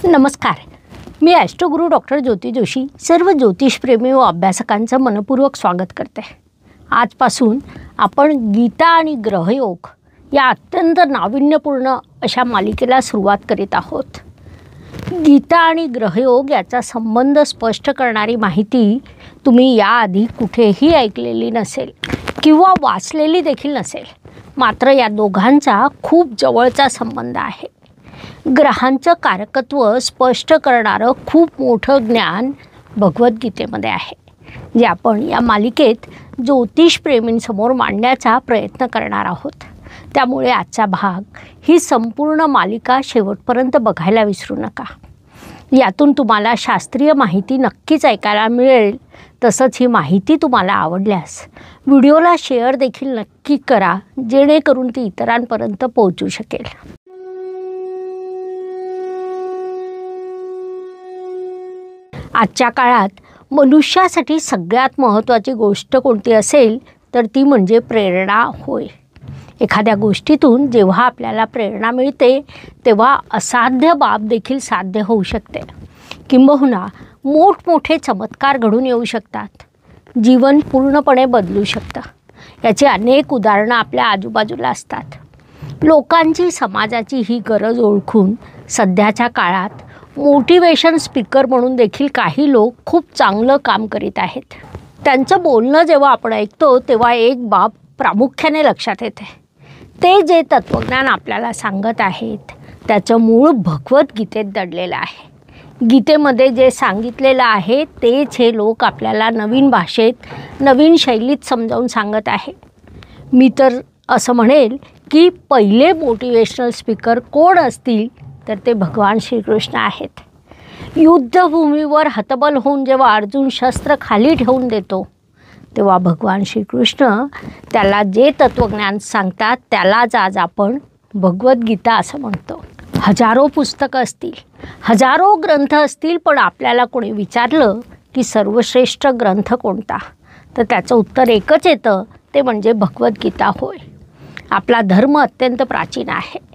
नमस्कार. मी Astroguru doctor ज्योती जोशी सर्व ज्योतिषप्रेमी व अभ्यासकांचं मनपूर्वक स्वागत करते. आजपासून आपण गीता आणि ग्रहयोग या अत्यंत नाविन्यपूर्ण अशा मालिकेला सुरुवात करीत आहोत. गीता आणि ग्रहयोग याचा संबंध स्पष्ट करणारी माहिती तुम्ही याआधी कुठेही ऐकलेली नसेल किंवा वाचलेली देखील नसेल. मात्र या दोघांचा खूप जवळचा संबंध आहे. ग्रहांचं कारकत्व स्पष्ट करणारं खूप मोठं ज्ञान भगवद्गीतेमध्ये आहे, जे आपण या मालिकेत ज्योतिषप्रेमींसमोर मांडण्याचा प्रयत्न करणार आहोत. त्यामुळे आजचा भाग ही संपूर्ण मालिका शेवटपर्यंत बघायला विसरू नका. यातून तुम्हाला शास्त्रीय माहिती नक्कीच ऐकायला मिळेल. तसंच ही माहिती तुम्हाला आवडल्यास व्हिडिओला शेअर देखील नक्की करा, जेणेकरून ती इतरांपर्यंत पोहोचू शकेल. आजच्या काळात मनुष्यासाठी सगळ्यात महत्त्वाची गोष्ट कोणती असेल तर ती म्हणजे प्रेरणा होय. एखाद्या गोष्टीतून जेव्हा आपल्याला प्रेरणा मिळते तेव्हा असाध्य बाब देखील साध्य होऊ शकते. किंबहुना मोठमोठे चमत्कार घडून येऊ शकतात. जीवन पूर्णपणे बदलू शकतं. याची अनेक उदाहरणं आपल्या आजूबाजूला असतात. लोकांची समाजाची ही गरज ओळखून सध्याच्या काळात मोटिवेशन स्पीकर म्हणून देखील काही लोक खूप चांगलं काम करीत आहेत. त्यांचं बोलणं जेव्हा आपण ऐकतो तेव्हा एक बाब प्रामुख्याने लक्षात येते. ते जे तत्त्वज्ञान आपल्याला सांगत आहेत त्याचं मूळ भगवद्गीतेत दडलेलं आहे. गीतेमध्ये जे सांगितलेलं आहे तेच हे लोक आपल्याला नवीन भाषेत नवीन शैलीत समजावून सांगत आहे. मी तर असं म्हणेल की पहिले मोटिवेशनल स्पीकर कोण असतील तर ते भगवान श्रीकृष्ण आहेत. युद्धभूमीवर हतबल होऊन जेव्हा अर्जुन शस्त्र खाली ठेवून देतो तेव्हा भगवान श्रीकृष्ण त्याला जे तत्त्वज्ञान सांगतात त्यालाच आज आपण भगवद्गीता असं म्हणतो. हजारो पुस्तकं असतील, हजारो ग्रंथ असतील, पण आपल्याला कोणी विचारलं की सर्वश्रेष्ठ ग्रंथ कोणता तर त्याचं उत्तर एकच येतं, ते म्हणजे भगवद्गीता होय. आपला धर्म अत्यंत प्राचीन आहे.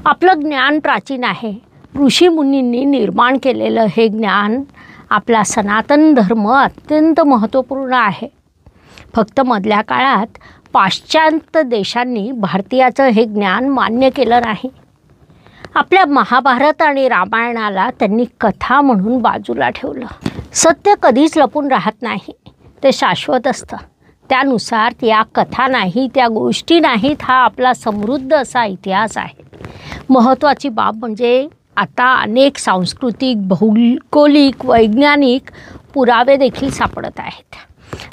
आपलं ज्ञान प्राचीन आहे. ऋषीमुनींनी निर्माण केलेलं हे ज्ञान आपला सनातन धर्म अत्यंत महत्त्वपूर्ण आहे. फक्त मधल्या काळात पाश्चात्य देशांनी भारतीयाचं हे ज्ञान मान्य केलं नाही. आपल्या महाभारत आणि रामायणाला त्यांनी कथा म्हणून बाजूला ठेवलं. सत्य कधीच लपून राहत नाही, ते शाश्वत असतं. त्यानुसार त्या कथा नाही, त्या गोष्टी नाहीत, हा आपला समृद्ध असा इतिहास आहे. महत्त्वाची बाब म्हणजे आता अनेक सांस्कृतिक, भौगोलिक, वैज्ञानिक पुरावे देखील सापडत आहेत.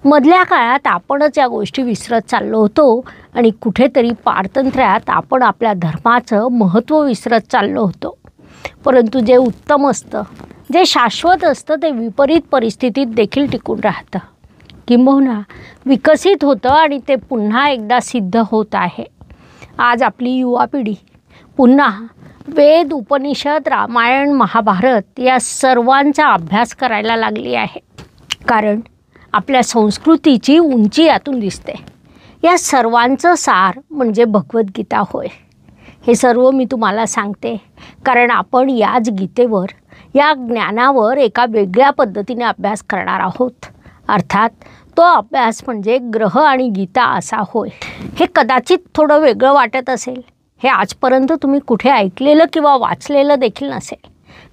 मधल्या काळात आपणच या गोष्टी विसरत चाललो होतो आणि कुठेतरी पारतंत्र्यात आपण आपल्या धर्माचं महत्त्व विसरत चाललो होतो. परंतु जे उत्तम असतं, जे शाश्वत असतं, ते विपरीत परिस्थितीत देखील टिकून राहतं, किंबहुना विकसित होतं आणि ते पुन्हा एकदा सिद्ध होत आहे. आज आपली युवा पिढी पुन्हा वेद, उपनिषद, रामायण, महाभारत या सर्वांचा अभ्यास करायला लागली आहे. कारण आपल्या संस्कृतीची उंची यातून दिसते. या सर्वांचं सार म्हणजे भगवद्गीता होय. हे सर्व मी तुम्हाला सांगते कारण आपण याच गीतेवर, या ज्ञानावर एका वेगळ्या पद्धतीने अभ्यास करणार आहोत. अर्थात तो अभ्यास म्हणजे ग्रह आणि गीता असा होय. हे कदाचित थोडं वेगळं वाटत असेल. हे आजपर्यंत तुम्ही कुठे ऐकलेलं किंवा वाचलेलं देखील नसेल.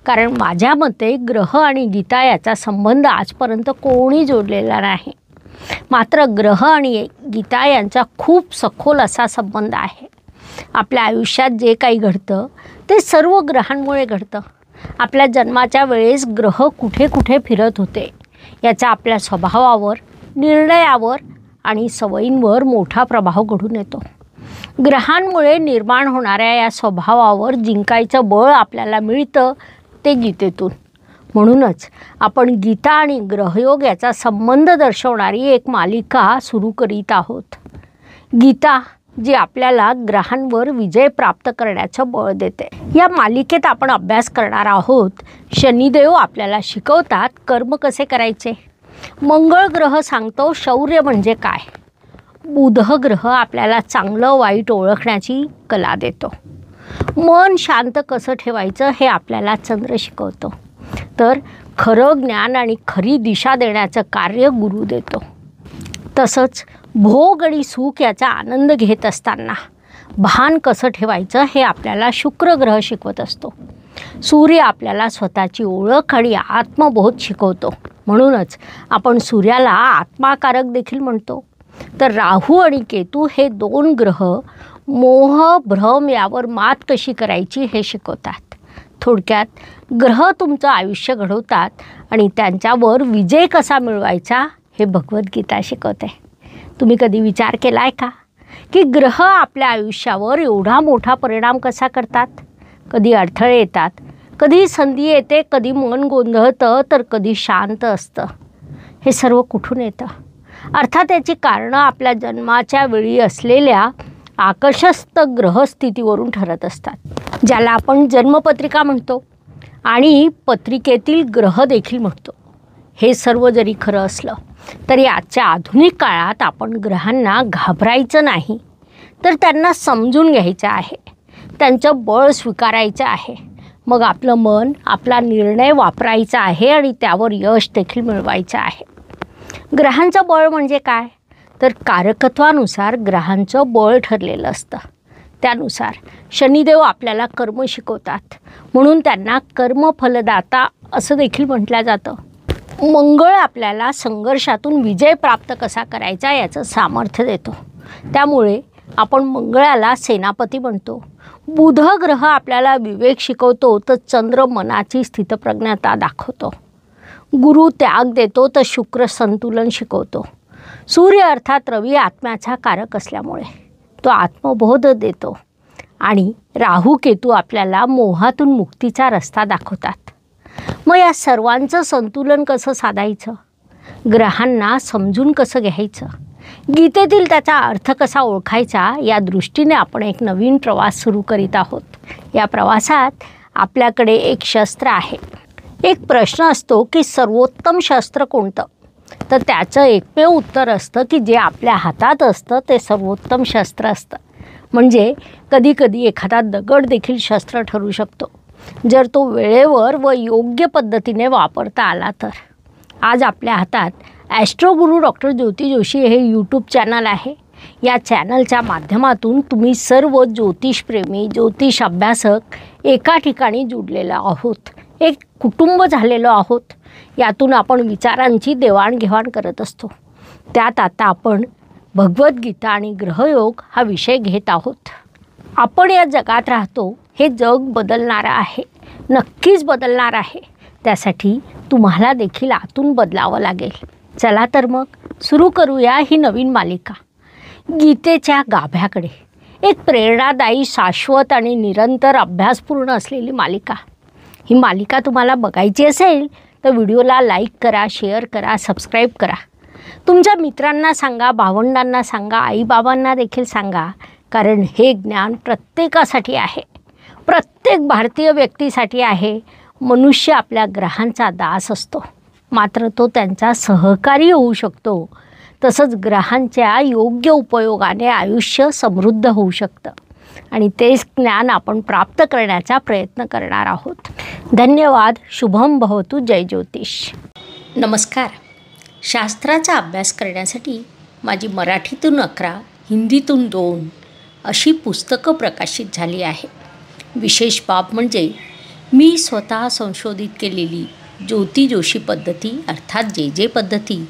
कारण माझ्या मते ग्रह आणि गीता याचा संबंध आजपर्यंत कोणी जोडलेला नाही. मात्र ग्रह आणि गीता यांचा खूप सखोल असा संबंध आहे. आपल्या आयुष्यात जे काही घडतं ते सर्व ग्रहांमुळे घडतं. आपल्या जन्माच्या वेळेस ग्रह कुठे कुठे फिरत होते याचा आपल्या स्वभावावर, निर्णयावर आणि सवयींवर मोठा प्रभाव घडून येतो. ग्रहांमुळे निर्माण होणाऱ्या या स्वभावावर जिंकायचं बळ आपल्याला मिळतं ते गीतेतून. म्हणूनच आपण गीता आणि ग्रहयोग याचा संबंध दर्शवणारी एक मालिका सुरू करीत आहोत. गीता जी आपल्याला ग्रहांवर विजय प्राप्त करण्याचं बळ देते. या मालिकेत आपण अभ्यास करणार आहोत शनिदेव आपल्याला शिकवतात कर्म कसे करायचे. मंगळ ग्रह सांगतो शौर्य म्हणजे काय. बुध ग्रह आपल्याला चांगलं वाईट ओळखण्याची कला देतो. मन शांत कसं ठेवायचं हे आपल्याला चंद्र शिकवतो. तर खरं ज्ञान आणि खरी दिशा देण्याचं कार्य गुरु देतो. तसंच भोग आणि सुख याचा आनंद घेत असताना भान कसं ठेवायचं हे आपल्याला शुक्र ग्रह शिकवत असतो. सूर्य आपल्याला स्वतःची ओळख आणि आत्मबोध शिकवतो. म्हणूनच आपण सूर्याला आत्माकारक देखील म्हणतो. तर राहू आणि केतू हे 2 ग्रह मोह भ्रम यावर मात कशी करायची हे शिकवतात. थोडक्यात ग्रह तुमचं आयुष्य घडवतात आणि त्यांच्यावर विजय कसा मिळवायचा हे भगवद्गीता शिकवते. तुम्ही कधी विचार केला आहे का की ग्रह आपल्या आयुष्यावर एवढा मोठा परिणाम कसा करतात? कधी अडथळे येतात, कधी संधी येते, कधी मन गोंधळतं, तर कधी शांत असतं. हे सर्व कुठून येतं? अर्थात याची कारणं आपल्या जन्माच्या वेळी असलेल्या आकर्षस्थ ग्रहस्थितीवरून ठरत असतात, ज्याला आपण जन्मपत्रिका म्हणतो आणि पत्रिकेतील ग्रह देखील म्हणतो. हे सर्व जरी खरं असलं तरी आजच्या आधुनिक काळात आपण ग्रहांना घाबरायचं नाही, तर त्यांना समजून घ्यायचं आहे, त्यांचं बळ स्वीकारायचं आहे. मग आपलं मन आपला निर्णय वापरायचा आहे आणि त्यावर यश देखील मिळवायचं आहे. ग्रहांचं बळ म्हणजे काय? तर कारकत्वानुसार ग्रहांचं बळ ठरलेलं असतं. त्यानुसार शनिदेव आपल्याला कर्म शिकवतात, म्हणून त्यांना कर्मफलदाता असं देखील म्हटलं जातं. मंगळ आपल्याला संघर्षातून विजय प्राप्त कसा करायचा याचं सामर्थ्य देतो, त्यामुळे आपण मंगळाला सेनापती म्हणतो. बुध ग्रह आपल्याला विवेक शिकवतो, तर चंद्र मनाची स्थितप्रज्ञता दाखवतो. गुरु त्याग देतो, तर शुक्र संतुलन शिकवतो. सूर्य अर्थात रवी आत्म्याचा कारक असल्यामुळे तो आत्मबोध देतो आणि राहू केतू आपल्याला मोहातून मुक्तीचा रस्ता दाखवतात. मग या सर्वांचं संतुलन कसं साधायचं? ग्रहांना समजून कसं घ्यायचं? गीतेतील त्याचा अर्थ कसा ओळखायचा? या दृष्टीने आपण एक नवीन प्रवास सुरू करीत आहोत. या प्रवासात आपल्याकडे एक शस्त्र आहे. एक प्रश्न असतो की सर्वोत्तम शस्त्र कोणतं? तर त्याचं एकमेव उत्तर असतं की जे आपल्या हातात असतं ते सर्वोत्तम शस्त्र असतं. म्हणजे कधीकधी एखादा दगड देखील शस्त्र ठरू शकतो, जर तो वेळेवर व योग्य पद्धतीने वापरता आला तर. आज आपल्या हातात ॲस्ट्रोगुरू डॉक्टर ज्योती जोशी हे यूट्यूब चॅनल आहे. या चॅनलच्या माध्यमातून तुम्ही सर्व ज्योतिषप्रेमी, ज्योतिष अभ्यासक एका ठिकाणी जुडलेलो आहोत, एक कुटुंब झालेलो आहोत. यातून आपण विचारांची देवाणघेवाण करत असतो. त्यात आता आपण भगवद्गीता आणि ग्रहयोग हा विषय घेत आहोत. आपण या जगात राहतो, हे जग बदलणारं आहे, नक्कीच बदलणार आहे. त्यासाठी तुम्हाला देखील आतून बदलावं लागेल. चला तर मग सुरू करूया ही नवीन मालिका. गीतेच्या गाभ्याकडे, एक प्रेरणादायी, शाश्वत आणि निरंतर अभ्यासपूर्ण असलेली मालिका. ही मालिका तुम्हाला बघायची असेल तर व्हिडिओला लाईक करा, शेअर करा, सबस्क्राईब करा. तुमच्या मित्रांना सांगा, भावंडांना सांगा, आईबाबांना देखील सांगा, कारण हे ज्ञान प्रत्येकासाठी आहे, प्रत्येक भारतीय व्यक्तीसाठी आहे. मनुष्य आपल्या ग्रहांचा दास असतो, मात्र तो त्यांचा सहकारी होऊ शकतो. तसंच ग्रहांच्या योग्य उपयोगाने आयुष्य समृद्ध होऊ शकतं आणि तेच ज्ञान आपण प्राप्त करण्याचा प्रयत्न करणार आहोत. धन्यवाद. शुभम भवतु. जय ज्योतिष. नमस्कार. शास्त्राचा अभ्यास करण्यासाठी माझी मराठीतून 11, हिंदीतून 2 अशी पुस्तकं प्रकाशित झाली आहे. विशेष बाब म्हणजे मी स्वतः संशोधित केलेली ज्योती जोशी पद्धती अर्थात जे पद्धती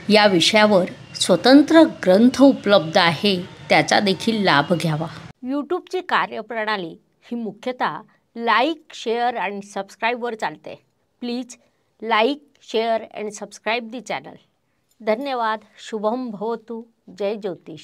या विषयावर स्वतंत्र ग्रंथ उपलब्ध आहे, त्याचा देखील लाभ घ्यावा. यूट्यूबची कार्यप्रणाली ही मुख्यतः लाईक, शेअर आणि सबस्क्राईबवर चालते. Please like, share and subscribe the channel. धन्यवाद. शुभम भवतु. जय ज्योतिष.